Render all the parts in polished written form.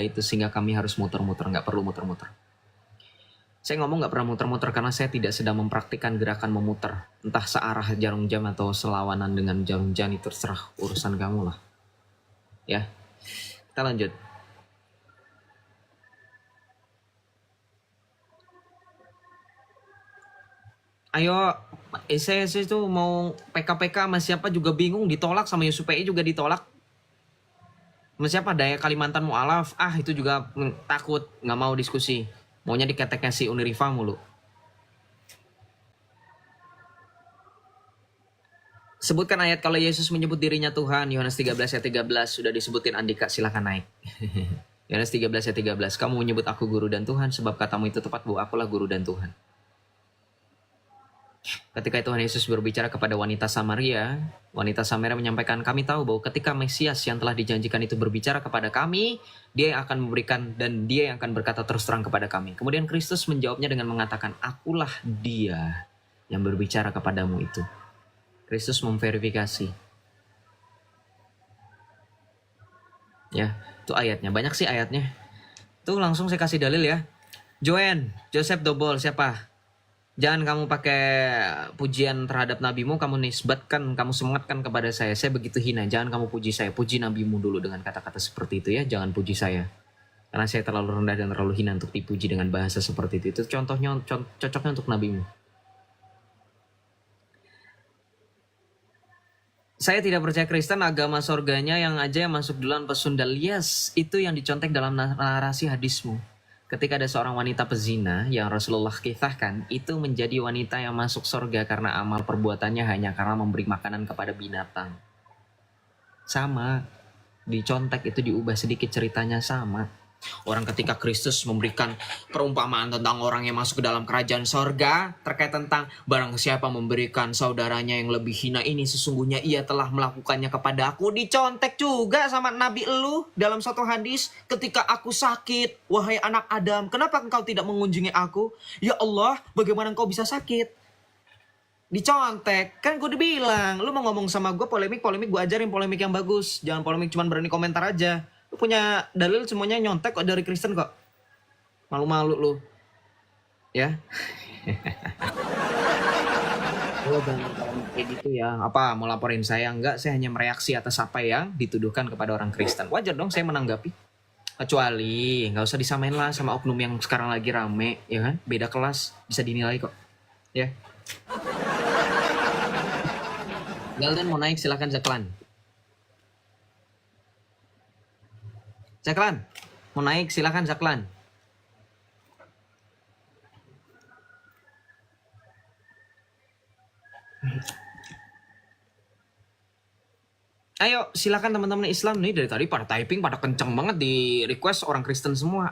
itu sehingga kami harus muter-muter. Nggak perlu muter-muter. Saya ngomong nggak pernah muter-muter karena saya tidak sedang mempraktikkan gerakan memutar. Entah searah jarum jam atau selawanan dengan jarum jam, itu terserah urusan kamu lah. Ya, kita lanjut. Ayo, saya itu mau PKPK sama siapa juga bingung, ditolak sama YUSUPI juga ditolak. Sama siapa Daya Kalimantan Mu'alaf, itu juga takut, nggak mau diskusi. Maunya diketeknya si Unirifa mulu. Sebutkan ayat kalau Yesus menyebut dirinya Tuhan, Yohanes 13 ayat 13, sudah disebutin Andika, silahkan naik. Yohanes 13 ayat 13, kamu menyebut aku guru dan Tuhan, sebab katamu itu tepat bahwa akulah guru dan Tuhan. Ketika Tuhan Yesus berbicara kepada wanita Samaria menyampaikan, kami tahu bahwa ketika Mesias yang telah dijanjikan itu berbicara kepada kami, dia yang akan memberikan dan dia yang akan berkata terus terang kepada kami. Kemudian Kristus menjawabnya dengan mengatakan, akulah dia yang berbicara kepadamu itu. Kristus memverifikasi. Ya, itu ayatnya. Banyak sih ayatnya. Tuh langsung saya kasih dalil ya. Joseph Dobol, siapa? Jangan kamu pakai pujian terhadap nabimu, kamu nisbatkan, kamu sematkan kepada saya. Saya begitu hina, jangan kamu puji saya. Puji nabimu dulu dengan kata-kata seperti itu ya, jangan puji saya. Karena saya terlalu rendah dan terlalu hina untuk dipuji dengan bahasa seperti itu. Itu contohnya, cocoknya untuk nabimu. Saya tidak percaya Kristen, agama surganya yang aja yang masuk duluan pesundal. Yes, itu yang dicontek dalam narasi hadismu. Ketika ada seorang wanita pezina yang Rasulullah kisahkan, itu menjadi wanita yang masuk surga karena amal perbuatannya hanya karena memberi makanan kepada binatang. Sama, dicontek itu diubah sedikit ceritanya sama. Orang ketika Kristus memberikan perumpamaan tentang orang yang masuk ke dalam kerajaan sorga, terkait tentang barang siapa memberikan saudaranya yang lebih hina ini, sesungguhnya ia telah melakukannya kepada aku. Dicontek juga sama Nabi elu dalam satu hadis, ketika aku sakit, wahai anak Adam, kenapa engkau tidak mengunjungi aku? Ya Allah, bagaimana engkau bisa sakit? Dicontek, kan gue dibilang, lu mau ngomong sama gue polemik gue ajarin polemik yang bagus, jangan polemik cuman berani komentar aja. Lu punya dalil semuanya nyontek kok dari Kristen kok. Malu-malu lu. Ya. Lo jangan kayak gitu ya. Apa mau laporin saya? Enggak, saya hanya mereaksi atas apa yang dituduhkan kepada orang Kristen. Wajar dong saya menanggapi. Kecuali nggak usah disamain lah sama oknum yang sekarang lagi rame, ya kan? Beda kelas, bisa dinilai kok. Ya. Galdan mau naik, silakan Zaklan. Zaklan, mau naik silakan Zaklan. Ayo silakan teman-teman Islam nih, dari tadi pada typing pada kenceng banget di request orang Kristen semua.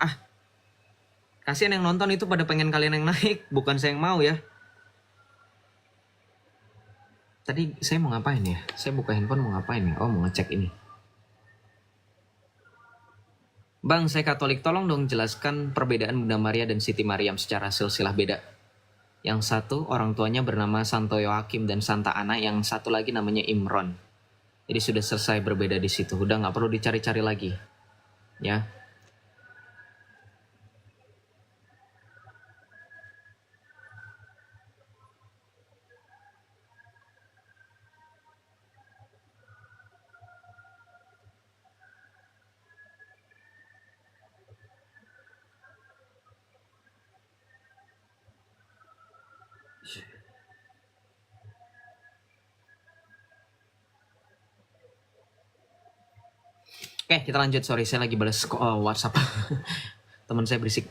Kasihan yang nonton itu pada pengen kalian yang naik, bukan saya yang mau ya. Tadi saya mau ngapain ya? Saya buka handphone mau ngapain ya? Oh, mau ngecek ini. Bang, saya Katolik, tolong dong jelaskan perbedaan Bunda Maria dan Siti Maryam secara silsilah beda. Yang satu orang tuanya bernama Santo Yoakim dan Santa Ana, yang satu lagi namanya Imron. Jadi sudah selesai berbeda di situ, udah nggak perlu dicari-cari lagi, ya. Oke, kita lanjut. Sorry, saya lagi balas WhatsApp. Teman saya berisik.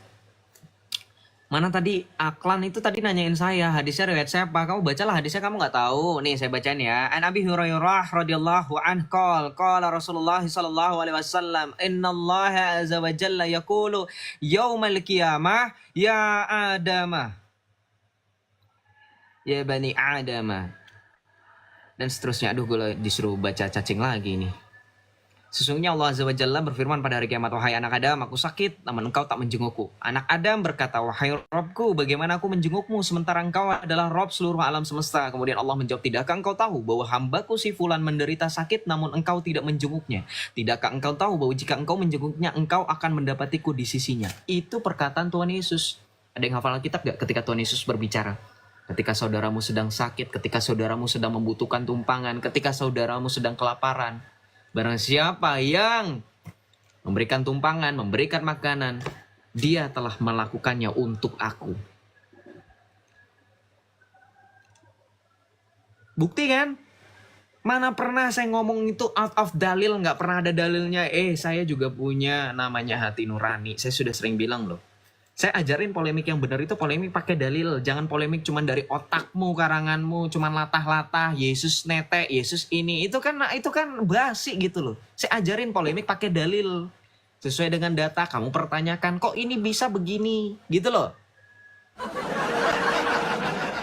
Mana tadi Aklan itu tadi nanyain saya hadisnya riwayat siapa? Kamu bacalah hadisnya, kamu nggak tahu. Nih saya bacain ya. An Abi Hurairah radhiyallahu anhu qala Rasulullah sallallahu alaihi wasallam, innallaha azza wa jalla yaqulu yaumal qiyamah ya Adamah, ya bani Adamah, dan seterusnya. Aduh, gue disuruh baca cacing lagi nih. Sesungguhnya Allah Azza wa Jalla berfirman pada hari kiamat, wahai anak Adam, aku sakit, namun engkau tak menjengukku. Anak Adam berkata, wahai Robku, bagaimana aku menjengukmu sementara engkau adalah Rob seluruh alam semesta. Kemudian Allah menjawab, tidakkah engkau tahu bahwa hambaku si Fulan menderita sakit namun engkau tidak menjenguknya? Tidakkah engkau tahu bahwa jika engkau menjenguknya, engkau akan mendapatiku di sisinya? Itu perkataan Tuhan Yesus. Ada yang hafal Alkitab gak ketika Tuhan Yesus berbicara? Ketika saudaramu sedang sakit, ketika saudaramu sedang membutuhkan tumpangan, ketika saudaramu sedang kelaparan, barang siapa yang memberikan tumpangan, memberikan makanan, dia telah melakukannya untuk aku. Bukti kan? Mana pernah saya ngomong itu out of dalil, nggak pernah ada dalilnya. Saya juga punya namanya hati nurani. Saya sudah sering bilang loh. Saya ajarin polemik yang benar itu polemik pakai dalil. Jangan polemik cuman dari otakmu, karanganmu, cuman latah-latah, Yesus netek, Yesus ini. Itu kan basi gitu loh. Saya ajarin polemik pakai dalil. Sesuai dengan data, kamu pertanyakan, kok ini bisa begini? Gitu loh.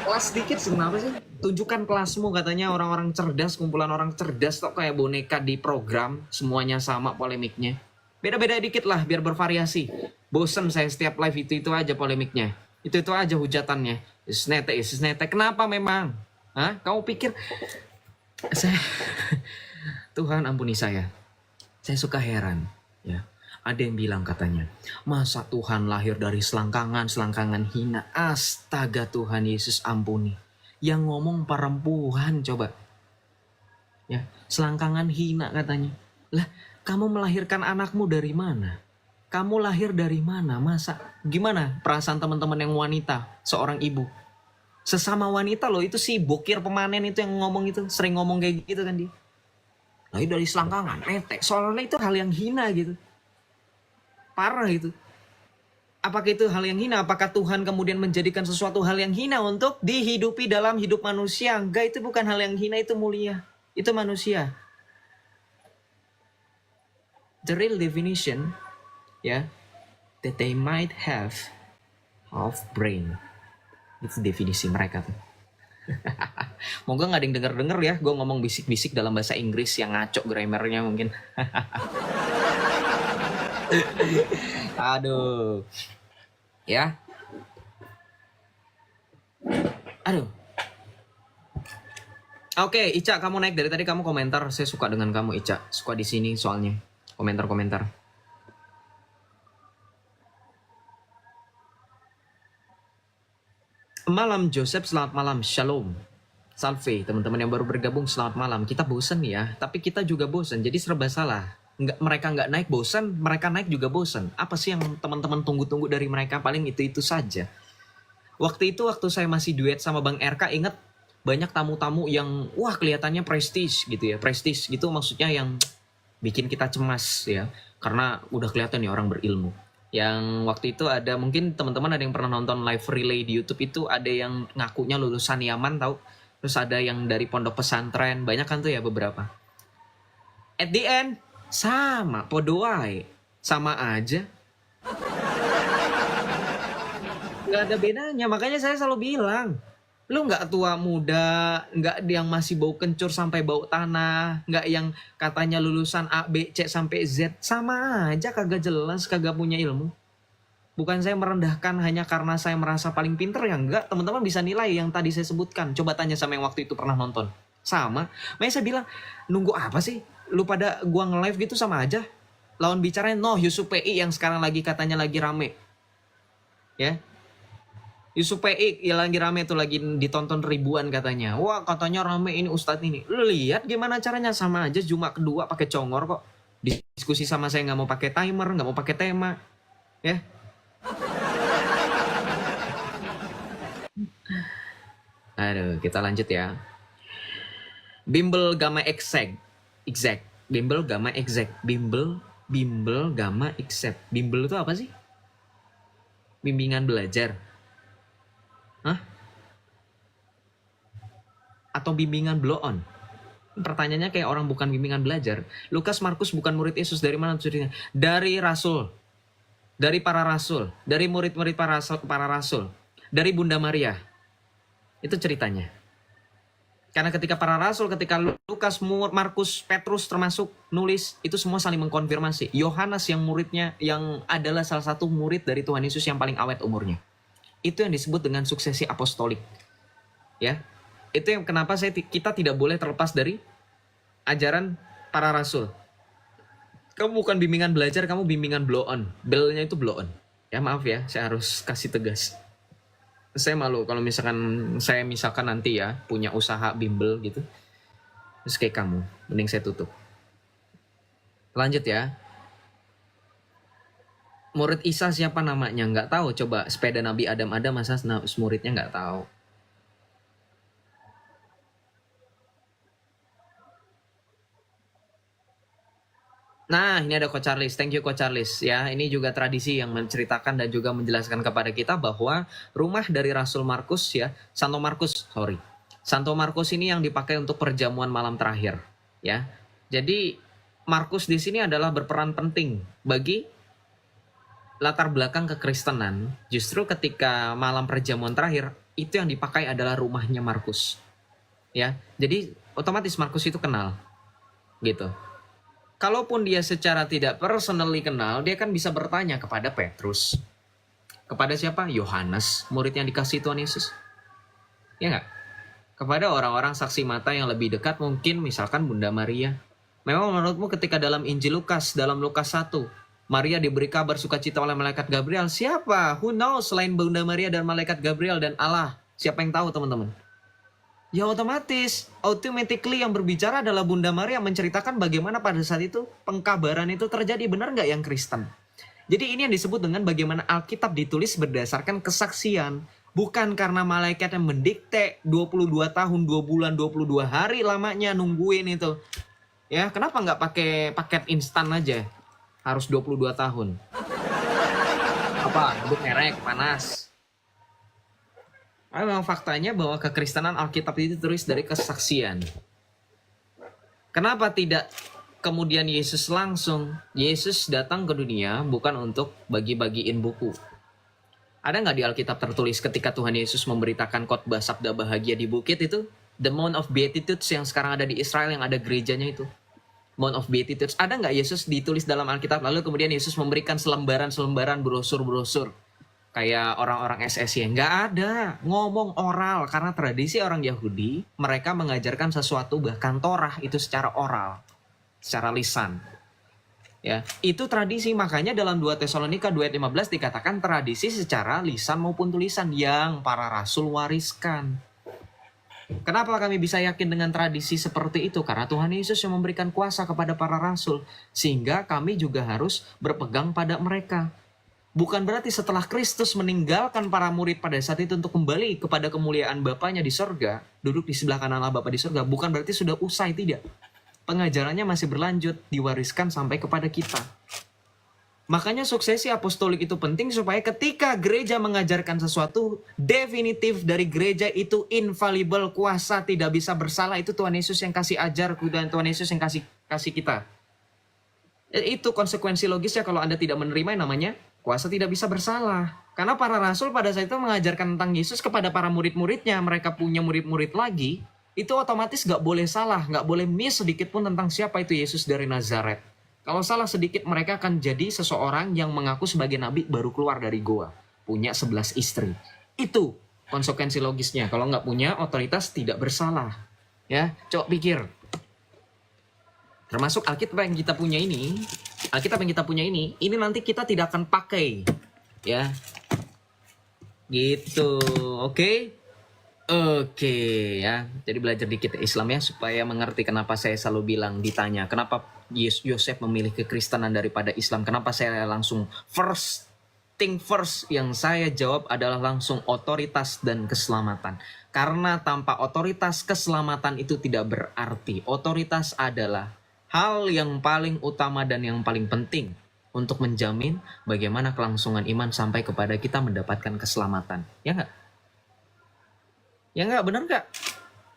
Kelas dikit kenapa sih? Tunjukkan kelasmu, katanya orang-orang cerdas, kumpulan orang cerdas kok kayak boneka di program, semuanya sama polemiknya. Beda-beda dikit lah biar bervariasi. Bosen saya setiap live itu aja polemiknya. Itu aja hujatannya. Yesus netek. Kenapa memang? Hah? Kamu pikir saya Tuhan ampuni saya. Saya suka heran, ya. Ada yang bilang katanya, masa Tuhan lahir dari selangkangan hina. Astaga Tuhan Yesus ampuni. Yang ngomong perempuan coba. Ya, selangkangan hina katanya. Lah, kamu melahirkan anakmu dari mana? Kamu lahir dari mana? Masa? Gimana perasaan teman-teman yang wanita, seorang ibu? Sesama wanita loh, itu si bokir pemanen itu yang ngomong itu. Sering ngomong kayak gitu kan dia. Lahir dari selangkangan, netek. Soalnya itu hal yang hina gitu. Parah itu. Apakah itu hal yang hina? Apakah Tuhan kemudian menjadikan sesuatu hal yang hina untuk dihidupi dalam hidup manusia? Enggak, itu bukan hal yang hina, itu mulia. Itu manusia. The real definition, ya, that they might have half brain. Itu definisi mereka tuh. Moga gak ada yang denger ya, gue ngomong bisik-bisik dalam bahasa Inggris yang ngaco grammarnya mungkin. Aduh. Ya. Aduh. Oke, Ica, kamu naik dari tadi, kamu komentar. Saya suka dengan kamu, Ica. Suka di sini soalnya. Komentar-komentar. Malam Joseph, selamat malam. Shalom. Salve, teman-teman yang baru bergabung, selamat malam. Kita bosen ya, tapi kita juga bosen. Jadi serba salah. Mereka nggak naik bosen, mereka naik juga bosen. Apa sih yang teman-teman tunggu-tunggu dari mereka? Paling itu saja. Waktu saya masih duet sama Bang RK, ingat banyak tamu-tamu yang wah kelihatannya prestis gitu ya. Prestis gitu maksudnya yang bikin kita cemas ya. Karena udah kelihatan ya orang berilmu. Yang waktu itu ada, mungkin teman-teman ada yang pernah nonton live relay di YouTube itu, ada yang ngakunya lulusan Yaman tahu. Terus ada yang dari pondok pesantren, banyak kan tuh ya beberapa. At the end, sama, podoai, sama aja. Gak ada bedanya, makanya saya selalu bilang, lu gak tua muda, gak yang masih bau kencur sampai bau tanah, gak yang katanya lulusan A, B, C sampai Z, sama aja kagak jelas, kagak punya ilmu. Bukan saya merendahkan hanya karena saya merasa paling pinter, ya enggak, teman-teman bisa nilai yang tadi saya sebutkan. Coba tanya sama yang waktu itu pernah nonton. Sama, makanya saya bilang, nunggu apa sih? Lu pada gua nge-live gitu sama aja. Lawan bicaranya Yusuf PI yang sekarang katanya lagi rame. Ya. Yusuf PI yang lagi rame tuh, lagi ditonton ribuan katanya. Wah, katanya rame ini Ustadz ini. Lu lihat gimana caranya, sama aja, Jumat kedua pakai congor kok. Diskusi sama saya nggak mau pakai timer, nggak mau pakai tema. Ya. Aduh, kita lanjut ya. Bimbel gamma exact. Bimbel gamma exact. Bimbel gamma exact. Bimbel itu apa sih? Bimbingan belajar. Hah? Atau bimbingan blow on? Pertanyaannya kayak orang bukan bimbingan belajar. Lukas Markus bukan murid Yesus, dari mana ceritanya? Dari rasul. Dari para rasul, dari murid-murid para rasul, dari Bunda Maria. Itu ceritanya. Karena ketika para rasul, ketika Lukas, Markus, Petrus termasuk nulis, itu semua saling mengkonfirmasi. Yohanes yang muridnya, yang adalah salah satu murid dari Tuhan Yesus yang paling awet umurnya. Itu yang disebut dengan suksesi apostolik. Ya, itu yang kenapa kita tidak boleh terlepas dari ajaran para rasul. Kamu bukan bimbingan belajar, kamu bimbingan blow on. Bellnya itu blow on. Ya maaf ya, saya harus kasih tegas. Saya malu kalau misalkan nanti ya punya usaha bimbel gitu. Terus kayak kamu, mending saya tutup. Lanjut ya. Murid Isa siapa namanya? Nggak tahu. Coba sepeda Nabi Adam ada, masa muridnya nggak tahu. Nah, ini ada Coach Charles. Thank you Coach Charles. Ya, ini juga tradisi yang menceritakan dan juga menjelaskan kepada kita bahwa rumah dari Rasul Markus ya, Santo Markus ini yang dipakai untuk perjamuan malam terakhir, ya. Jadi Markus di sini adalah berperan penting bagi latar belakang kekristenan. Justru ketika malam perjamuan terakhir, itu yang dipakai adalah rumahnya Markus. Ya. Jadi otomatis Markus itu kenal. Gitu. Kalaupun dia secara tidak personally kenal, dia kan bisa bertanya kepada Petrus. Kepada siapa? Yohanes, murid yang dikasih Tuhan Yesus. Ya nggak? Kepada orang-orang saksi mata yang lebih dekat, mungkin misalkan Bunda Maria. Memang menurutmu ketika dalam Injil Lukas, dalam Lukas 1, Maria diberi kabar sukacita oleh malaikat Gabriel. Siapa? Who knows selain Bunda Maria dan malaikat Gabriel dan Allah? Siapa yang tahu teman-teman? Ya otomatis, automatically yang berbicara adalah Bunda Maria, menceritakan bagaimana pada saat itu pengkabaran itu terjadi. Benar nggak yang Kristen? Jadi ini yang disebut dengan bagaimana Alkitab ditulis berdasarkan kesaksian. Bukan karena malaikat yang mendikte 22 tahun, 2 bulan, 22 hari lamanya nungguin itu. Ya, kenapa nggak pakai paket instan aja? Harus 22 tahun. Apa? Nyebut merek, panas. Memang faktanya bahwa kekristenan Alkitab itu terus dari kesaksian. Kenapa tidak kemudian Yesus datang ke dunia bukan untuk bagi-bagiin buku? Ada nggak di Alkitab tertulis ketika Tuhan Yesus memberitakan khotbah sabda bahagia di bukit itu? The Mount of Beatitudes yang sekarang ada di Israel, yang ada gerejanya itu. Mount of Beatitudes. Ada nggak Yesus ditulis dalam Alkitab lalu kemudian Yesus memberikan selembaran-selembaran brosur-brosur? Kayak orang-orang SSY, nggak ada, ngomong oral. Karena tradisi orang Yahudi, mereka mengajarkan sesuatu, bahkan Torah itu secara oral, secara lisan. Ya, itu tradisi. Makanya dalam 2 Tesalonika 2 ayat 15 dikatakan tradisi secara lisan maupun tulisan yang para rasul wariskan. Kenapa kami bisa yakin dengan tradisi seperti itu? Karena Tuhan Yesus yang memberikan kuasa kepada para rasul, sehingga kami juga harus berpegang pada mereka. Bukan berarti setelah Kristus meninggalkan para murid pada saat itu untuk kembali kepada kemuliaan Bapanya di sorga, duduk di sebelah kanan Allah Bapa di sorga, bukan berarti sudah usai, tidak. Pengajarannya masih berlanjut, diwariskan sampai kepada kita. Makanya suksesi apostolik itu penting supaya ketika gereja mengajarkan sesuatu, definitif dari gereja itu infallible, kuasa, tidak bisa bersalah, itu Tuhan Yesus yang kasih ajar, dan Tuhan Yesus yang kasih kita. Itu konsekuensi logisnya kalau Anda tidak menerima yang namanya kuasa tidak bisa bersalah. Karena para rasul pada saat itu mengajarkan tentang Yesus kepada para murid-muridnya. Mereka punya murid-murid lagi. Itu otomatis gak boleh salah. Gak boleh miss sedikit pun tentang siapa itu Yesus dari Nazaret. Kalau salah sedikit mereka akan jadi seseorang yang mengaku sebagai nabi baru keluar dari goa. Punya 11 istri. Itu konsekuensi logisnya. Kalau gak punya otoritas tidak bersalah. Ya, coba pikir. Termasuk Alkitab yang kita punya ini, ini nanti kita tidak akan pakai, ya, gitu, oke, ya. Jadi belajar dikit Islam ya supaya mengerti kenapa saya selalu bilang ditanya kenapa Yosef memilih kekristenan daripada Islam. Kenapa saya langsung first yang saya jawab adalah langsung otoritas dan keselamatan. Karena tanpa otoritas keselamatan itu tidak berarti. Otoritas adalah hal yang paling utama dan yang paling penting untuk menjamin bagaimana kelangsungan iman sampai kepada kita mendapatkan keselamatan. Ya nggak? Ya nggak? Benar nggak?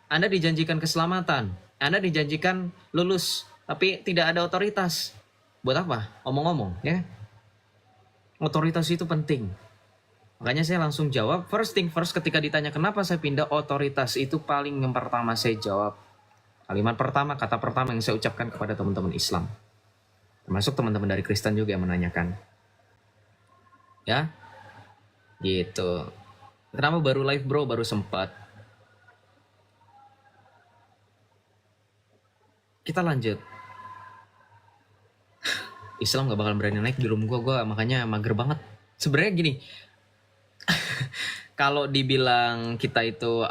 Anda dijanjikan keselamatan. Anda dijanjikan lulus. Tapi tidak ada otoritas. Buat apa? Omong-omong ya. Otoritas itu penting. Makanya saya langsung jawab, first thing first, ketika ditanya kenapa saya pindah otoritas, itu paling yang pertama saya jawab. Kalimat pertama, kata pertama yang saya ucapkan kepada teman-teman Islam. Termasuk teman-teman dari Kristen juga yang menanyakan. Ya, gitu. Kenapa baru live bro, baru sempat. Kita lanjut. Islam gak bakal berani naik di room gue makanya mager banget. Sebenarnya gini, kalau dibilang kita itu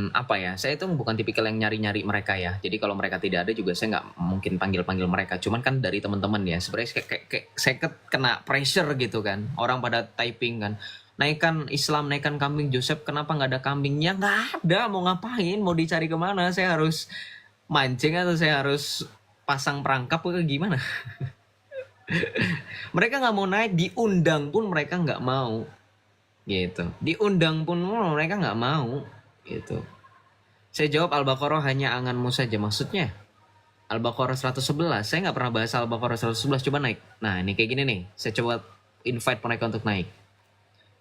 apa ya, saya itu bukan tipikal yang nyari-nyari mereka ya. Jadi kalau mereka tidak ada juga saya nggak mungkin panggil-panggil mereka. Cuman kan dari teman-teman ya, sebenarnya kayak saya kena pressure gitu kan. Orang pada typing kan, naikkan Islam, naikkan kambing Joseph, kenapa nggak ada kambingnya? Nggak ada, mau ngapain? Mau dicari kemana? Saya harus mancing atau saya harus pasang perangkap atau gimana? Mereka nggak mau naik, diundang pun mereka nggak mau. Gitu, diundang pun mereka nggak mau gitu. Saya jawab Al-Baqarah hanya anganmu saja, maksudnya Al-Baqarah 111, saya nggak pernah bahas Al-Baqarah 111, coba naik. Nah ini kayak gini nih, saya coba invite mereka untuk naik.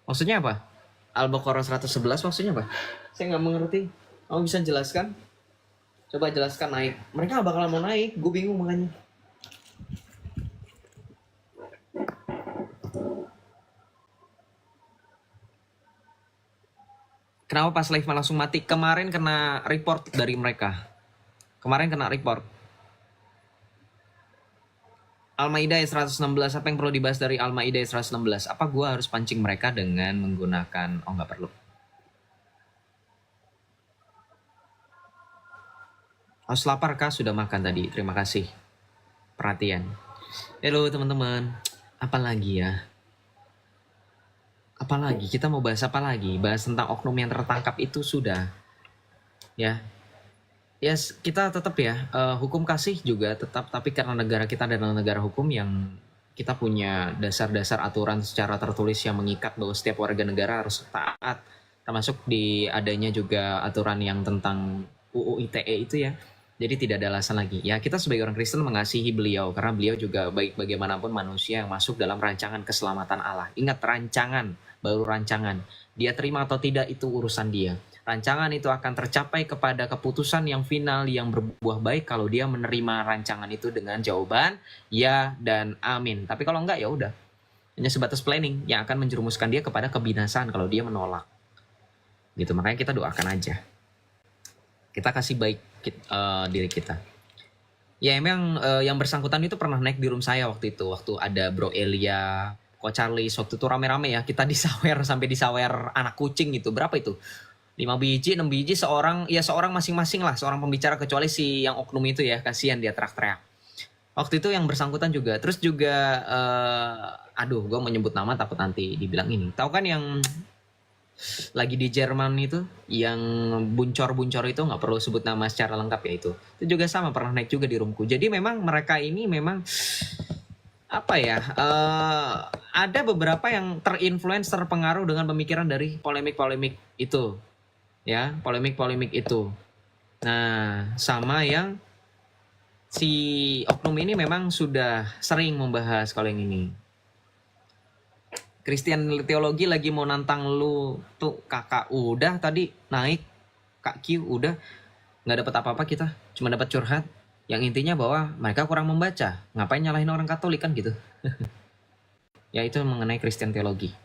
Maksudnya apa? Al-Baqarah 111 maksudnya apa? Saya nggak mengerti, kamu bisa jelaskan? Coba jelaskan naik. Mereka nggak bakalan mau naik, gue bingung makanya. Kenapa pas live langsung mati? Kemarin kena report dari mereka. Kemarin kena report. Al-Maidah 116, apa yang perlu dibahas dari Al-Maidah 116? Apa gue harus pancing mereka dengan menggunakan... Oh nggak perlu. Harus lapar kah? Sudah makan tadi, terima kasih. Perhatian. Halo teman-teman. Apa lagi ya? Apalagi kita mau bahas apa lagi? Bahas tentang oknum yang tertangkap itu sudah. Ya. Yes, kita tetap ya, hukum kasih juga tetap, tapi karena negara kita adalah negara hukum yang kita punya dasar-dasar aturan secara tertulis yang mengikat bahwa setiap warga negara harus taat, termasuk di adanya juga aturan yang tentang UU ITE itu ya. Jadi tidak ada alasan lagi. Ya kita sebagai orang Kristen mengasihi beliau karena beliau juga baik bagaimanapun manusia yang masuk dalam rancangan keselamatan Allah. Ingat, rancangan, baru rancangan. Dia terima atau tidak itu urusan dia. Rancangan itu akan tercapai kepada keputusan yang final yang berbuah baik kalau dia menerima rancangan itu dengan jawaban ya dan amin. Tapi kalau enggak ya udah, hanya sebatas planning yang akan menjerumuskan dia kepada kebinasaan kalau dia menolak. Gitu, makanya kita doakan aja. Kita kasih baik diri kita. Ya emang yang bersangkutan itu pernah naik di room saya waktu itu, waktu ada Bro Elia, Ko Charlie, waktu itu rame-rame ya, kita disawer sampai disawer anak kucing gitu. Berapa itu? 5 biji, 6 biji seorang, ya seorang masing-masing lah, seorang pembicara, kecuali si yang oknum itu ya, kasihan dia teriak-teriak. Waktu itu yang bersangkutan juga, terus juga, aduh gue menyebut nama takut nanti dibilang ini. Tahu kan yang lagi di Jerman itu, yang buncor-buncor itu, nggak perlu sebut nama secara lengkap ya itu juga sama, pernah naik juga di roomku. Jadi memang mereka ini memang, apa ya, ada beberapa yang terinfluence, terpengaruh dengan pemikiran dari polemik-polemik itu. Ya, polemik-polemik itu. Nah, sama yang si oknum ini memang sudah sering membahas kalau yang ini. Christian Teologi lagi mau nantang lu tuh, kakak udah tadi naik, Kak Q udah nggak dapat apa-apa, kita cuma dapat curhat. Yang intinya bahwa mereka kurang membaca. Ngapain nyalahin orang Katolik kan gitu. Ya itu mengenai Christian Teologi.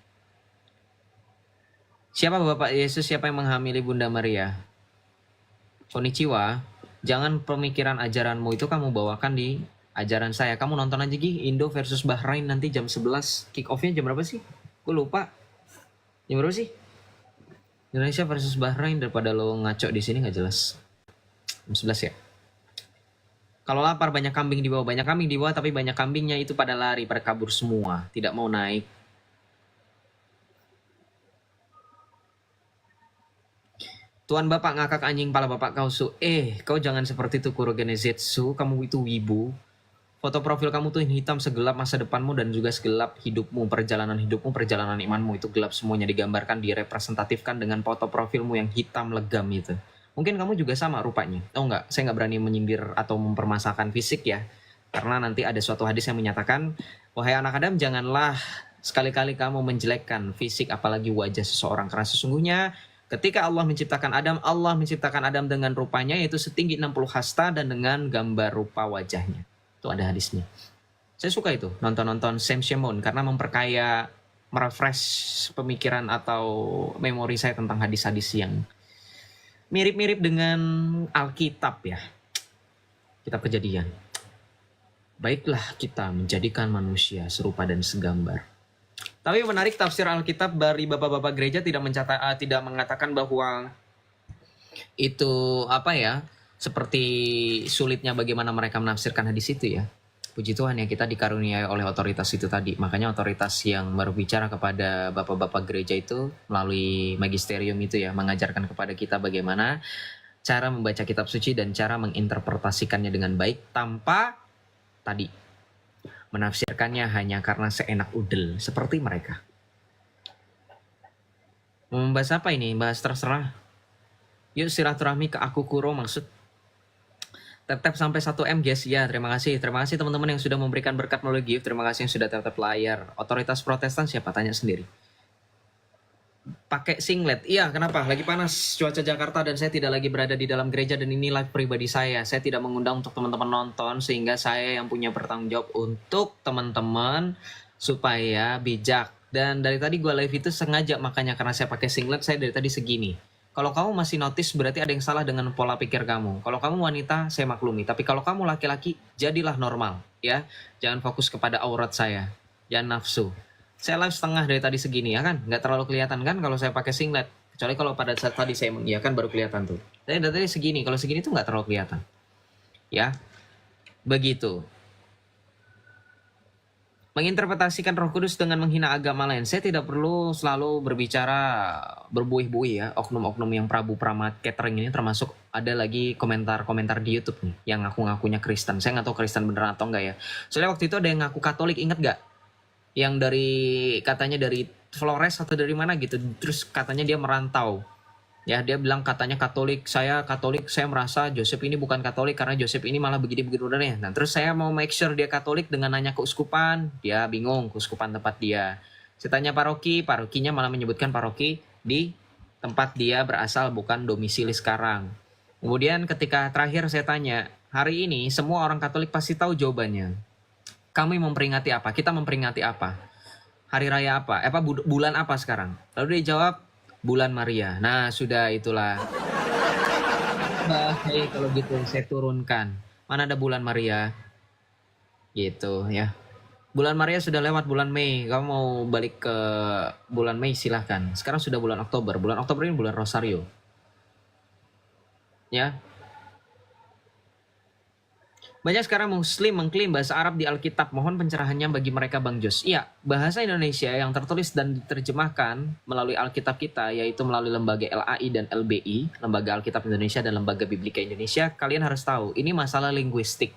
Siapa Bapak Yesus, siapa yang menghamili Bunda Maria? Konnichiwa, jangan pemikiran ajaranmu itu kamu bawakan di ajaran saya. Kamu nonton aja Gi, Indo versus Bahrain nanti jam 11. Kick off-nya jam berapa sih? Gue lupa. Jam berapa sih? Indonesia versus Bahrain, daripada lo ngaco di sini nggak jelas. Jam 11 ya. Kalau lapar banyak kambing di bawah, banyak kambing di bawah, tapi banyak kambingnya itu pada lari, pada kabur semua, tidak mau naik. Tuan Bapak ngakak anjing pala Bapak kau su. Kau jangan seperti itu Kurogane Zetsu, kamu itu wibu. Foto profil kamu tuh hitam segelap masa depanmu dan juga segelap hidupmu, perjalanan imanmu itu gelap semuanya, digambarkan, direpresentatifkan dengan foto profilmu yang hitam legam itu. Mungkin kamu juga sama rupanya. Oh enggak, saya nggak berani menyindir atau mempermasalahkan fisik ya. Karena nanti ada suatu hadis yang menyatakan, wahai anak Adam, janganlah sekali-kali kamu menjelekkan fisik apalagi wajah seseorang, karena sesungguhnya ketika Allah menciptakan Adam dengan rupanya yaitu setinggi 60 hasta dan dengan gambar rupa wajahnya. Itu ada hadisnya. Saya suka itu nonton Sam Shimon karena memperkaya, merefresh pemikiran atau memori saya tentang hadis-hadis yang mirip-mirip dengan Alkitab ya. Kitab Kejadian. Baiklah kita menjadikan manusia serupa dan segambar. Tapi menarik, tafsir Alkitab dari bapak-bapak gereja tidak mengatakan bahwa itu seperti sulitnya bagaimana mereka menafsirkan hadis itu ya. Puji Tuhan ya, kita dikaruniai oleh otoritas itu tadi. Makanya otoritas yang berbicara kepada bapak-bapak gereja itu melalui magisterium itu ya, mengajarkan kepada kita bagaimana cara membaca kitab suci dan cara menginterpretasikannya dengan baik tanpa tadi menafsirkannya hanya karena seenak udel seperti mereka. Mau membahas apa ini? Bahas terserah. Yuk silaturahmi ke aku Kuro maksud. Tap sampai 1M guys. Ya, terima kasih. Terima kasih teman-teman yang sudah memberikan berkat melalui gift. Terima kasih yang sudah tap layar. Otoritas Protestan siapa? Tanya sendiri. Pakai singlet. Iya, kenapa? Lagi panas cuaca Jakarta dan saya tidak lagi berada di dalam gereja dan ini live pribadi saya. Saya tidak mengundang untuk teman-teman nonton sehingga saya yang punya bertanggung jawab untuk teman-teman supaya bijak. Dan dari tadi gue live itu sengaja, makanya karena saya pakai singlet saya dari tadi segini. Kalau kamu masih notice berarti ada yang salah dengan pola pikir kamu. Kalau kamu wanita saya maklumi, tapi kalau kamu laki-laki jadilah normal ya. Jangan fokus kepada aurat saya. Jangan nafsu. Saya live setengah dari tadi segini ya kan, nggak terlalu kelihatan kan kalau saya pakai singlet. Kecuali kalau pada saat tadi saya mengiyakan baru kelihatan tuh. Tapi dari tadi segini, kalau segini tuh nggak terlalu kelihatan. Ya, begitu. Menginterpretasikan Roh Kudus dengan menghina agama lain. Saya tidak perlu selalu berbicara berbuih-buih ya. Oknum-oknum yang Prabu Pramat Catering ini termasuk ada lagi komentar-komentar di YouTube nih yang ngaku-ngakunya Kristen. Saya nggak tahu Kristen beneran atau enggak ya. Soalnya waktu itu ada yang ngaku Katolik, inget nggak? Yang katanya dari Flores atau dari mana gitu, terus katanya dia merantau ya, dia bilang katanya Katolik, saya merasa Joseph ini bukan Katolik karena Joseph ini malah begini-begini ya. Nah terus saya mau make sure dia Katolik dengan nanya keuskupan, dia bingung keuskupan tempat dia. Saya tanya parokinya malah menyebutkan paroki di tempat dia berasal bukan domisili sekarang. Kemudian ketika terakhir saya tanya, hari ini semua orang Katolik pasti tahu jawabannya. Kami memperingati apa? Kita memperingati apa? Hari raya apa? Bulan apa sekarang? Lalu dia jawab, bulan Maria. Nah, sudah itulah. Baik, kalau gitu saya turunkan. Mana ada bulan Maria? Gitu ya. Bulan Maria sudah lewat, bulan Mei. Kamu mau balik ke bulan Mei silahkan. Sekarang sudah bulan Oktober. Bulan Oktober ini bulan Rosario. Ya. Banyak sekarang Muslim mengklaim bahasa Arab di Alkitab. Mohon pencerahannya bagi mereka Bang Jos. Iya, bahasa Indonesia yang tertulis dan diterjemahkan melalui Alkitab kita, yaitu melalui lembaga LAI dan LBI, Lembaga Alkitab Indonesia dan Lembaga Biblika Indonesia. Kalian harus tahu, ini masalah linguistik.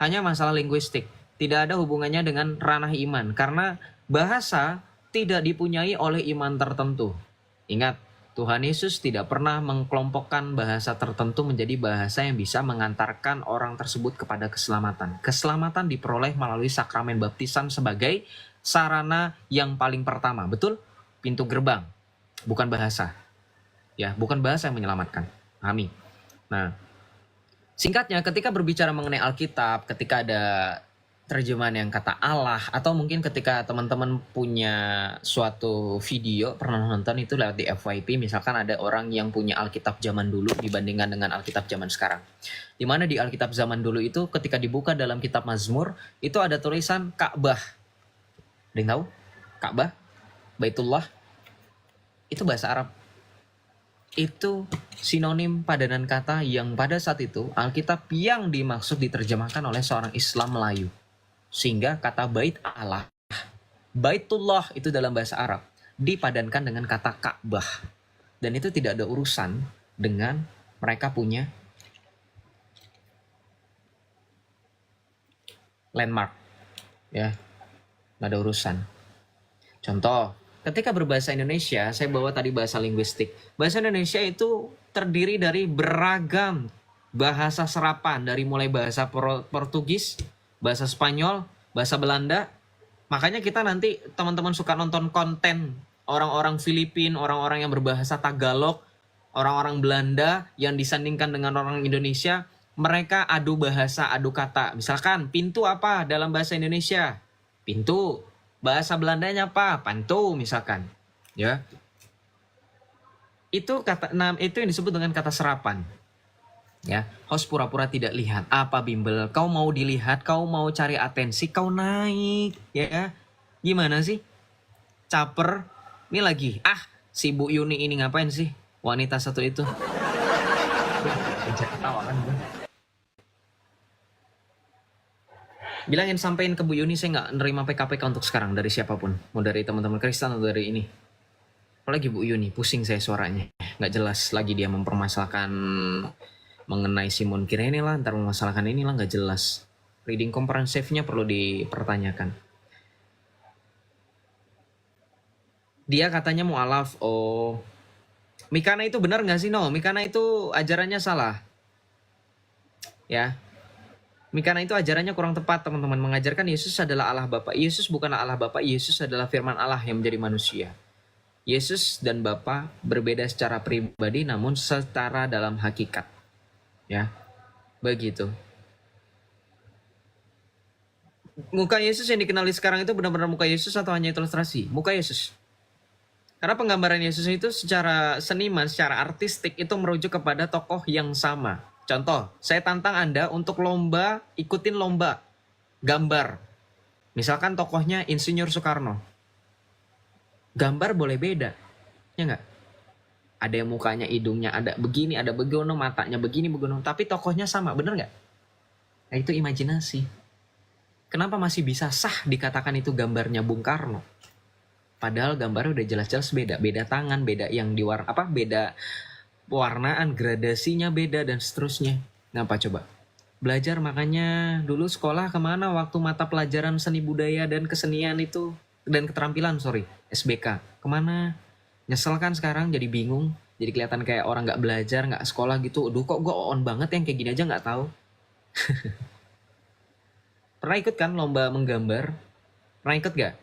Hanya masalah linguistik. Tidak ada hubungannya dengan ranah iman. Karena bahasa tidak dipunyai oleh iman tertentu. Ingat, Tuhan Yesus tidak pernah mengkelompokkan bahasa tertentu menjadi bahasa yang bisa mengantarkan orang tersebut kepada keselamatan. Keselamatan diperoleh melalui sakramen baptisan sebagai sarana yang paling pertama. Betul? Pintu gerbang, bukan bahasa. Ya, bukan bahasa yang menyelamatkan. Amin. Nah, singkatnya ketika berbicara mengenai Alkitab, ketika ada terjemahan yang kata Allah, atau mungkin ketika teman-teman punya suatu video pernah nonton itu lewat di FYP, misalkan ada orang yang punya Alkitab zaman dulu dibandingkan dengan Alkitab zaman sekarang, dimana di Alkitab zaman dulu itu ketika dibuka dalam kitab Mazmur itu ada tulisan Ka'bah. Ada yang tahu? Ka'bah, Baitullah, itu bahasa Arab. Itu sinonim padanan kata yang pada saat itu Alkitab yang dimaksud diterjemahkan oleh seorang Islam Melayu. Sehingga kata bait Allah, Baitullah itu dalam bahasa Arab dipadankan dengan kata Ka'bah. Dan itu tidak ada urusan dengan mereka punya landmark. Ya, nggak ada urusan. Contoh, ketika berbahasa Indonesia, saya bawa tadi bahasa linguistik. Bahasa Indonesia itu terdiri dari beragam bahasa serapan, dari mulai bahasa Portugis, bahasa Spanyol, bahasa Belanda, Makanya kita nanti teman-teman suka nonton konten orang-orang Filipina, orang-orang yang berbahasa Tagalog, orang-orang Belanda yang disandingkan dengan orang Indonesia, mereka adu bahasa, adu kata. Misalkan pintu apa dalam bahasa Indonesia? Pintu. Bahasa Belandanya apa? Pantu misalkan. Ya. Itu itu yang disebut dengan kata serapan. Ya, host pura-pura tidak lihat. Apa bimbel? Kau mau dilihat, kau mau cari atensi, kau naik, ya. Gimana sih? Caper. Ini lagi. Si Bu Yuni ini ngapain sih? Wanita satu itu. Ketawa kan gue. Bilangin, sampein ke Bu Yuni saya nggak nerima PKPK untuk sekarang dari siapapun. Mau dari teman-teman Kristen atau dari ini. Apalagi Bu Yuni, pusing saya suaranya. Nggak jelas lagi dia mempermasalahkan mengenai Simon Kirene lah, ntar memasalahkan inilah, nggak jelas. Reading komprehensifnya perlu dipertanyakan. Dia katanya mu'alaf. Oh, Mikana itu benar nggak sih? No, Mikana itu ajarannya salah. Ya, Mikana itu ajarannya kurang tepat, teman-teman. Mengajarkan Yesus adalah Allah Bapa. Yesus bukanlah Allah Bapa. Yesus adalah firman Allah yang menjadi manusia. Yesus dan Bapa berbeda secara pribadi, namun setara dalam hakikat. Ya, begitu. Muka Yesus yang dikenali sekarang itu benar-benar muka Yesus atau hanya ilustrasi? Muka Yesus. Karena penggambaran Yesus itu secara seniman, secara artistik itu merujuk kepada tokoh yang sama. Contoh, saya tantang Anda untuk ikutin lomba gambar. Misalkan tokohnya Insinyur Soekarno. Gambar boleh beda, ya nggak? Ada yang mukanya, hidungnya ada begini, ada begono, matanya begini, begono. Tapi tokohnya sama, bener nggak? Nah, itu imajinasi. Kenapa masih bisa sah dikatakan itu gambarnya Bung Karno? Padahal gambarnya udah jelas-jelas beda. Beda tangan, beda yang beda warnaan, gradasinya beda, dan seterusnya. Ngapa coba? Belajar, makanya dulu sekolah kemana waktu mata pelajaran seni budaya dan kesenian itu, dan keterampilan, SBK. Kemana? Nyesel kan sekarang, jadi bingung. Jadi kelihatan kayak orang gak belajar, gak sekolah gitu. Aduh, kok gue on banget yang kayak gini aja gak tahu. Pernah ikut kan lomba menggambar? Pernah ikut gak?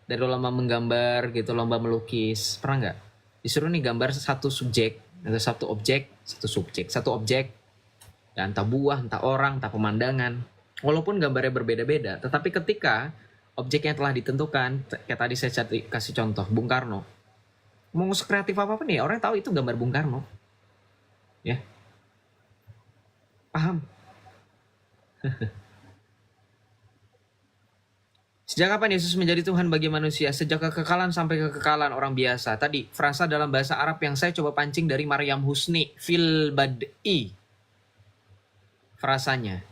Dari lomba menggambar gitu, lomba melukis, pernah nggak? Disuruh nih gambar satu subjek, atau satu objek, ya, entah buah, entah orang, entah pemandangan. Walaupun gambarnya berbeda-beda, tetapi ketika objeknya telah ditentukan, kayak tadi saya kasih contoh, Bung Karno. Mau sekreatif apapun ya, orang tahu itu gambar Bung Karno. Ya, paham? Sejak kapan Yesus menjadi Tuhan bagi manusia? Sejak kekekalan sampai kekekalan orang biasa. Tadi frasa dalam bahasa Arab yang saya coba pancing dari Maryam Husni. Fil bad'i. Frasanya.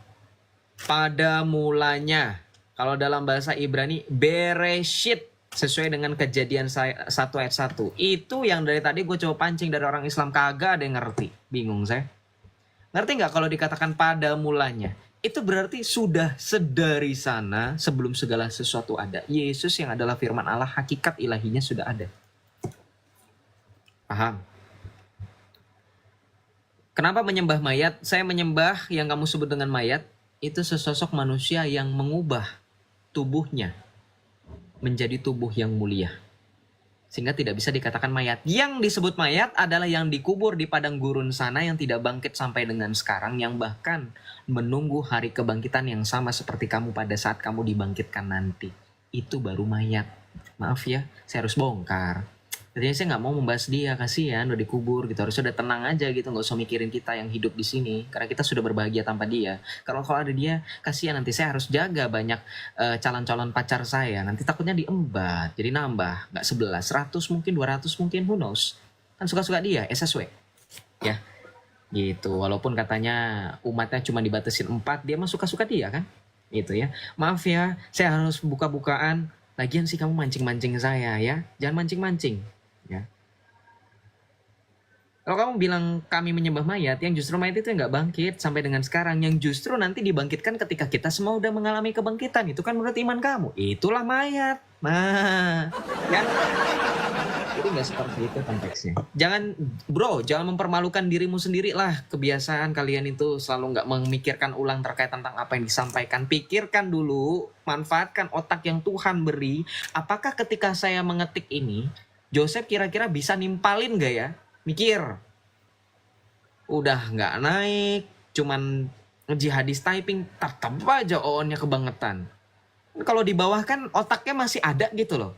Pada mulanya. Kalau dalam bahasa Ibrani, Bereshit. Sesuai dengan Kejadian 1 ayat 1. Itu yang dari tadi gue coba pancing dari orang Islam. Kagak ada yang ngerti. Bingung saya. Ngerti nggak kalau dikatakan pada mulanya? Itu berarti sudah sedari sana sebelum segala sesuatu ada. Yesus yang adalah firman Allah, hakikat ilahinya sudah ada. Paham? Kenapa menyembah mayat? Saya menyembah yang kamu sebut dengan mayat, itu sesosok manusia yang mengubah tubuhnya menjadi tubuh yang mulia. Sehingga tidak bisa dikatakan mayat. Yang disebut mayat adalah yang dikubur di padang gurun sana, yang tidak bangkit sampai dengan sekarang, yang bahkan menunggu hari kebangkitan yang sama seperti kamu pada saat kamu dibangkitkan nanti. Itu baru mayat. Maaf ya, saya harus bongkar. Jadi saya nggak mau membahas dia, kasihan udah dikubur gitu. Harusnya udah tenang aja gitu, nggak usah mikirin kita yang hidup di sini. Karena kita sudah berbahagia tanpa dia. Kalau ada dia, kasihan nanti saya harus jaga banyak calon-calon pacar saya. Nanti takutnya diembat, jadi nambah. Nggak 11, 100 mungkin, 200 mungkin, who knows. Kan suka-suka dia, SSW. Ya, gitu. Walaupun katanya umatnya cuma dibatasin 4, dia mah suka-suka dia kan. Gitu ya. Maaf ya, saya harus buka-bukaan. Lagian sih kamu mancing-mancing saya ya. Jangan mancing-mancing. Ya. Kalau kamu bilang kami menyembah mayat, yang justru mayat itu nggak bangkit sampai dengan sekarang, yang justru nanti dibangkitkan ketika kita semua udah mengalami kebangkitan, itu kan menurut iman kamu, itulah mayat. Nah, kan? Jadi nggak seperti itu konteksnya. Jangan mempermalukan dirimu sendiri lah. Kebiasaan kalian itu selalu nggak memikirkan ulang terkait tentang apa yang disampaikan. Pikirkan dulu, manfaatkan otak yang Tuhan beri. Apakah ketika saya mengetik ini, Joseph kira-kira bisa nimpalin nggak ya? Mikir. Udah nggak naik, cuman jihadis typing, tetap aja OON-nya kebangetan. Kalau di bawah kan otaknya masih ada gitu loh.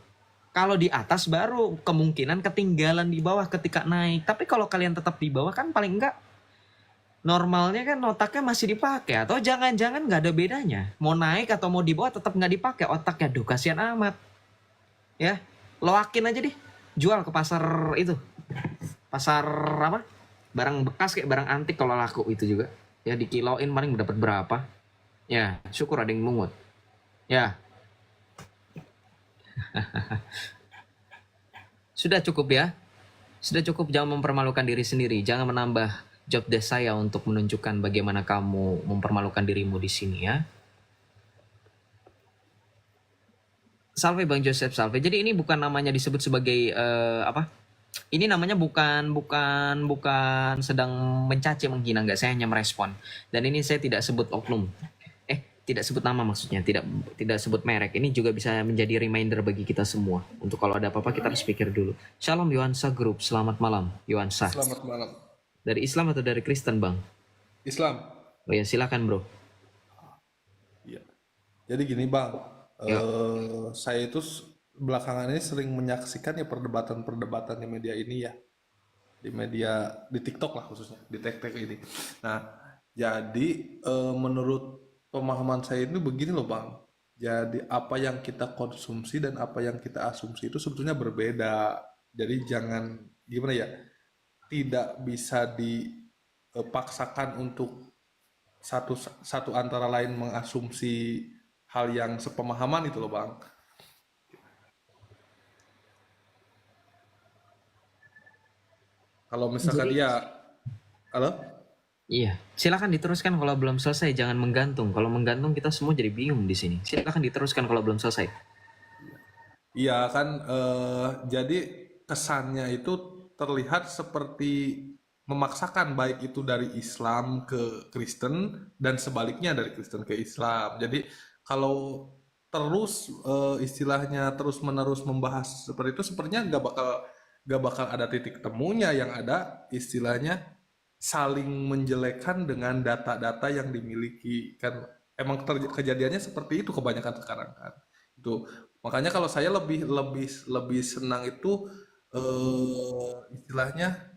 Kalau di atas baru kemungkinan ketinggalan di bawah ketika naik. Tapi kalau kalian tetap di bawah kan paling enggak normalnya kan otaknya masih dipakai. Atau jangan-jangan nggak ada bedanya. Mau naik atau mau di bawah tetap nggak dipakai otaknya. Duh kasihan amat. Ya, loakin aja deh. Jual ke pasar itu. Pasar apa? Barang bekas kayak barang antik kalau laku itu juga. Ya dikiloin paling dapat berapa. Ya, syukur ada yang mungut. Ya. Sudah cukup ya. Sudah cukup, jangan mempermalukan diri sendiri. Jangan menambah job desk saya untuk menunjukkan bagaimana kamu mempermalukan dirimu di sini ya. Salve Bang Joseph, salve. Jadi ini bukan namanya disebut sebagai apa? Ini namanya bukan sedang mencaci menghina, enggak, saya hanya merespon. Dan ini saya tidak sebut oknum. Tidak sebut nama maksudnya, tidak sebut merek. Ini juga bisa menjadi reminder bagi kita semua. Untuk kalau ada apa-apa kita harus pikir dulu. Shalom Yohansa Group, selamat malam Yohansa. Selamat malam. Dari Islam atau dari Kristen Bang? Islam. Oh ya silakan bro. Iya. Jadi gini Bang, saya itu belakangan ini sering menyaksikan ya perdebatan-perdebatan di media ini ya. Di TikTok lah khususnya, di TikTok ini. Nah, jadi menurut pemahaman saya ini begini loh Bang. Jadi apa yang kita konsumsi dan apa yang kita asumsi itu sebetulnya berbeda. Jadi jangan gimana ya, tidak bisa dipaksakan untuk satu antara lain mengasumsi hal yang sepemahaman itu loh Bang. Kalau misalkan Jadi ya, halo? iya, silakan diteruskan kalau belum selesai, jangan menggantung. Kalau menggantung kita semua jadi bingung di sini. Silakan diteruskan kalau belum selesai. Iya kan, jadi kesannya itu terlihat seperti memaksakan baik itu dari Islam ke Kristen dan sebaliknya dari Kristen ke Islam. Jadi kalau terus istilahnya terus menerus membahas seperti itu, sepertinya nggak bakal ada titik temunya. Yang ada istilahnya saling menjelekkan dengan data-data yang dimiliki, kan emang kejadiannya seperti itu kebanyakan sekarang kan. Itu makanya kalau saya lebih lebih lebih senang itu istilahnya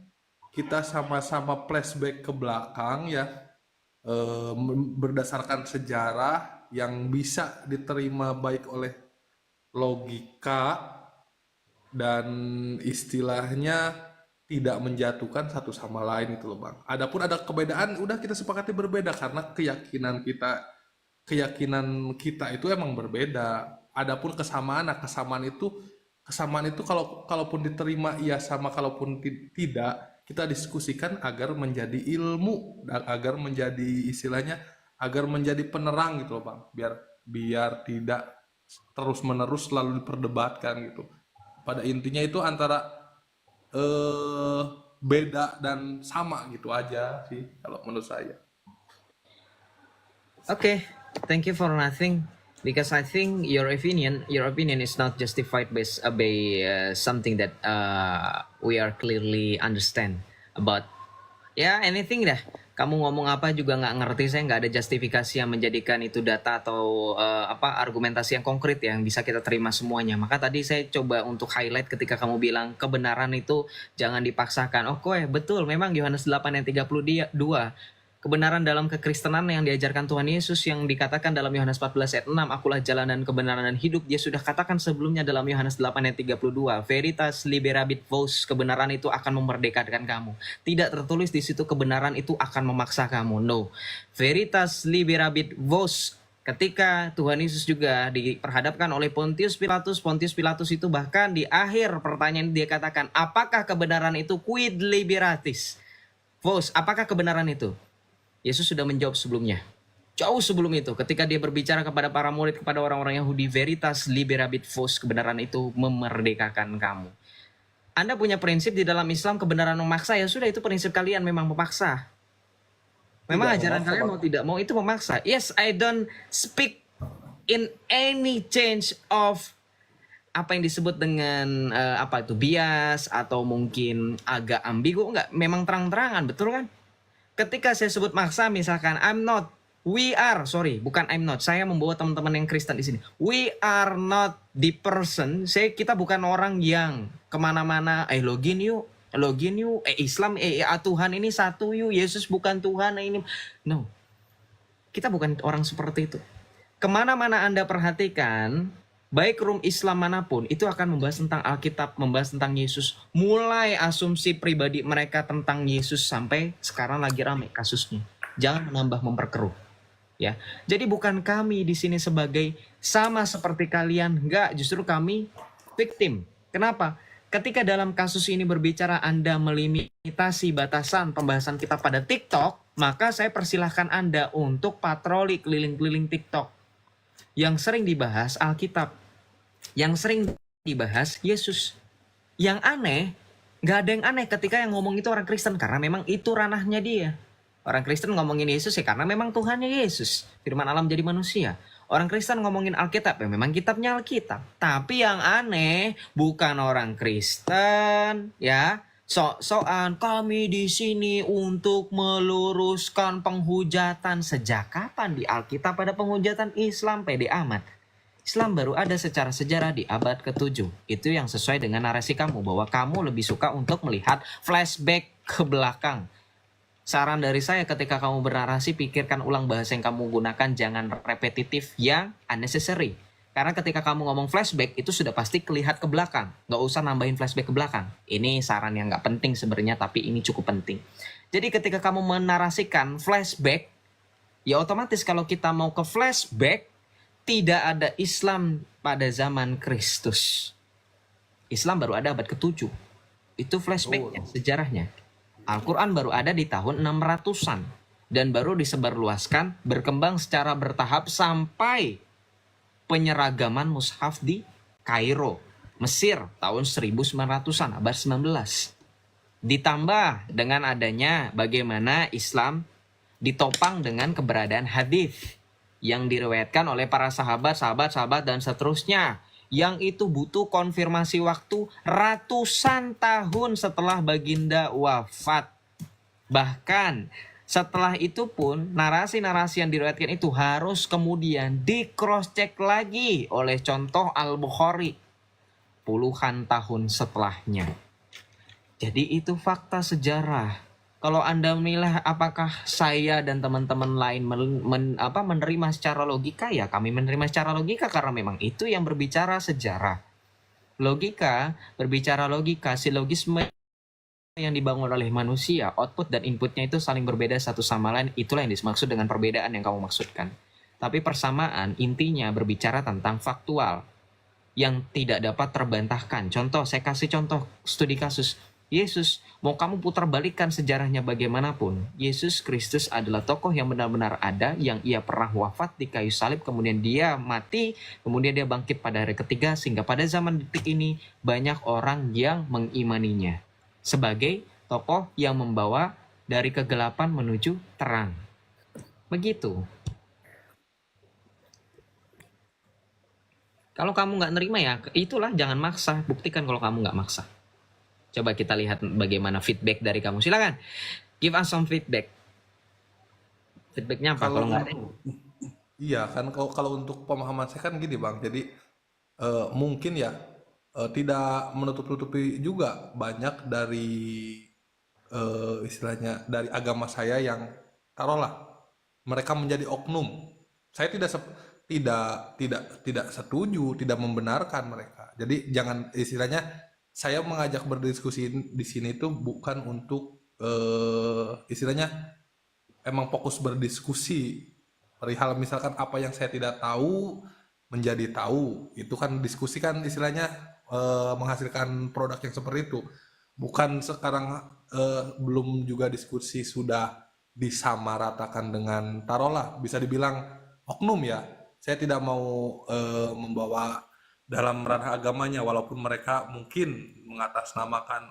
kita sama-sama flashback ke belakang ya, berdasarkan sejarah yang bisa diterima baik oleh logika dan istilahnya tidak menjatuhkan satu sama lain itu loh Bang. Adapun ada perbedaan, udah kita sepakati berbeda karena keyakinan kita itu emang berbeda. Adapun kesamaan, nah kesamaan itu kalaupun diterima iya sama, kalaupun tidak kita diskusikan agar menjadi ilmu, agar menjadi istilahnya agar menjadi penerang gitu loh Bang. Biar tidak terus menerus selalu diperdebatkan gitu. Pada intinya itu antara eh beda dan sama gitu aja sih kalau menurut saya. Okay, thank you for nothing. Because I think your opinion is not justified by something that we are clearly understand about. Ya anything dah. Kamu ngomong apa juga nggak ngerti, saya nggak ada justifikasi yang menjadikan itu data atau argumentasi yang konkret yang bisa kita terima semuanya. Maka tadi saya coba untuk highlight ketika kamu bilang kebenaran itu jangan dipaksakan. Oke, betul, memang Yohanes 8 ayat 32 kebenaran dalam kekristenan yang diajarkan Tuhan Yesus yang dikatakan dalam Yohanes 14 ayat 6, akulah jalan dan kebenaran dan hidup. Dia sudah katakan sebelumnya dalam Yohanes 8 ayat 32, veritas liberabit vos, kebenaran itu akan memerdekakan kamu. Tidak tertulis di situ kebenaran itu akan memaksa kamu. No. Veritas liberabit vos. Ketika Tuhan Yesus juga diperhadapkan oleh Pontius Pilatus itu bahkan di akhir pertanyaan dia katakan, apakah kebenaran itu? Quid liberatis vos, apakah kebenaran itu? Yesus sudah menjawab sebelumnya. Jauh sebelum itu, ketika dia berbicara kepada para murid, kepada orang-orang Yahudi, veritas liberabit vos, kebenaran itu memerdekakan kamu. Anda punya prinsip di dalam Islam kebenaran memaksa, ya sudah, itu prinsip kalian memang memaksa. Memang Tidak ajaran memaksa, kalian Bang. mau tidak mau itu memaksa. Yes, I don't speak in any change of apa yang disebut dengan apa itu bias atau mungkin agak ambigu, enggak, memang terang-terangan, betul kan? Ketika saya sebut maksa, misalkan bukan I'm not, saya membawa teman-teman yang Kristen di sini. We are not the person, kita bukan orang yang kemana-mana, login yuk, Islam, Tuhan ini satu yuk, Yesus bukan Tuhan ini. No, kita bukan orang seperti itu. Kemana-mana Anda perhatikan, baik room Islam manapun, itu akan membahas tentang Alkitab, membahas tentang Yesus. Mulai asumsi pribadi mereka tentang Yesus sampai sekarang lagi rame kasusnya. Jangan menambah memperkeruh. Ya, jadi bukan kami di sini sebagai sama seperti kalian, enggak, justru kami victim. Kenapa? Ketika dalam kasus ini berbicara Anda melimitasi batasan pembahasan kita pada TikTok, maka saya persilahkan Anda untuk patroli keliling-keliling TikTok. Yang sering dibahas Alkitab, yang sering dibahas Yesus. Yang aneh, nggak ada yang aneh ketika yang ngomong itu orang Kristen, karena memang itu ranahnya dia. Orang Kristen ngomongin Yesus ya karena memang Tuhannya Yesus, firman Allah menjadi manusia. Orang Kristen ngomongin Alkitab ya memang kitabnya Alkitab. Tapi yang aneh bukan orang Kristen ya, sok-sokan kami di sini untuk meluruskan penghujatan. Sejak kapan di Alkitab ada penghujatan Islam? Pede amat. Islam baru ada secara sejarah di abad ke-7. Itu yang sesuai dengan narasi kamu, bahwa kamu lebih suka untuk melihat flashback ke belakang. Saran dari saya ketika kamu bernarasi, pikirkan ulang bahasa yang kamu gunakan, jangan repetitif yang unnecessary. Karena ketika kamu ngomong flashback, itu sudah pasti kelihat ke belakang. Nggak usah nambahin flashback ke belakang. Ini saran yang nggak penting sebenarnya, tapi ini cukup penting. Jadi ketika kamu menarasikan flashback, ya otomatis kalau kita mau ke flashback, tidak ada Islam pada zaman Kristus. Islam baru ada abad ke-7. Itu flashbacknya, sejarahnya. Al-Quran baru ada di tahun 600-an. Dan baru disebarluaskan, berkembang secara bertahap sampai penyeragaman mushaf di Kairo, Mesir, tahun 1900-an, abad 19. Ditambah dengan adanya bagaimana Islam ditopang dengan keberadaan hadis yang diriwayatkan oleh para sahabat, dan seterusnya. Yang itu butuh konfirmasi waktu ratusan tahun setelah baginda wafat. Bahkan setelah itu pun narasi-narasi yang diriwayatkan itu harus kemudian di cross check lagi oleh contoh Al-Bukhari puluhan tahun setelahnya. Jadi itu fakta sejarah. Kalau Anda memilah apakah saya dan teman-teman lain menerima secara logika, ya kami menerima secara logika karena memang itu yang berbicara sejarah. Logika, berbicara logika, silogisme yang dibangun oleh manusia, output dan inputnya itu saling berbeda satu sama lain, itulah yang dimaksud dengan perbedaan yang kamu maksudkan. Tapi persamaan intinya berbicara tentang faktual yang tidak dapat terbantahkan. Contoh, saya kasih contoh studi kasus. Yesus, mau kamu putar balikkan sejarahnya bagaimanapun, Yesus Kristus adalah tokoh yang benar-benar ada, yang ia pernah wafat di kayu salib, kemudian dia mati, kemudian dia bangkit pada hari ketiga, sehingga pada zaman detik ini banyak orang yang mengimaninya sebagai tokoh yang membawa dari kegelapan menuju terang. Begitu. Kalau kamu nggak nerima ya itulah, jangan maksa. Buktikan kalau kamu nggak maksa. Coba kita lihat bagaimana feedback dari kamu. Silakan, give us some feedback. Feedbacknya apa kalau nggak ada? Iya kan, kalau untuk pemahaman saya kan gini Bang. Jadi mungkin ya tidak menutup-nutupi juga banyak dari istilahnya dari agama saya yang taruhlah mereka menjadi oknum. Saya tidak setuju, tidak membenarkan mereka. Jadi jangan, istilahnya saya mengajak berdiskusi di sini itu bukan untuk istilahnya emang fokus berdiskusi perihal misalkan apa yang saya tidak tahu menjadi tahu. Itu kan diskusi kan istilahnya menghasilkan produk yang seperti itu. Bukan sekarang belum juga diskusi sudah disamaratakan dengan taruhlah bisa dibilang oknum ya. Saya tidak mau membawa dalam ranah agamanya, walaupun mereka mungkin mengatasnamakan.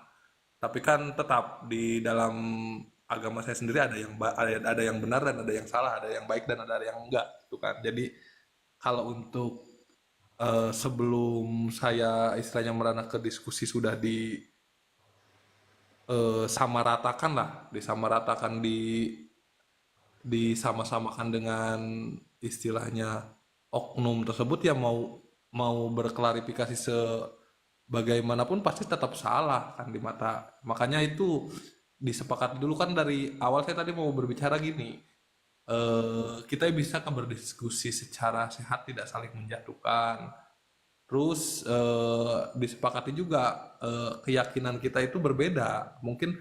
Tapi kan tetap di dalam agama saya sendiri ada yang ada yang benar dan ada yang salah, ada yang baik dan ada yang enggak, gitu kan. Jadi kalau untuk sebelum saya istilahnya merana ke diskusi sudah disamaratakan lah, disamaratakan disama-samakan dengan istilahnya oknum tersebut, ya mau mau berklarifikasi sebagaimanapun pasti tetap salah kan di mata. Makanya itu disepakati dulu kan dari awal. Saya tadi mau berbicara gini, kita bisa kan berdiskusi secara sehat, tidak saling menjatuhkan. Terus disepakati juga keyakinan kita itu berbeda. Mungkin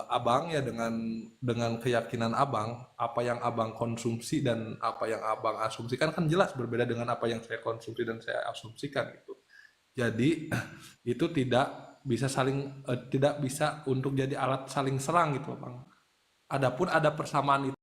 abang ya dengan keyakinan abang, apa yang abang konsumsi dan apa yang abang asumsikan kan jelas berbeda dengan apa yang saya konsumsi dan saya asumsikan gitu. Jadi itu tidak bisa untuk jadi alat saling serang gitu, bang. Adapun ada persamaan itu.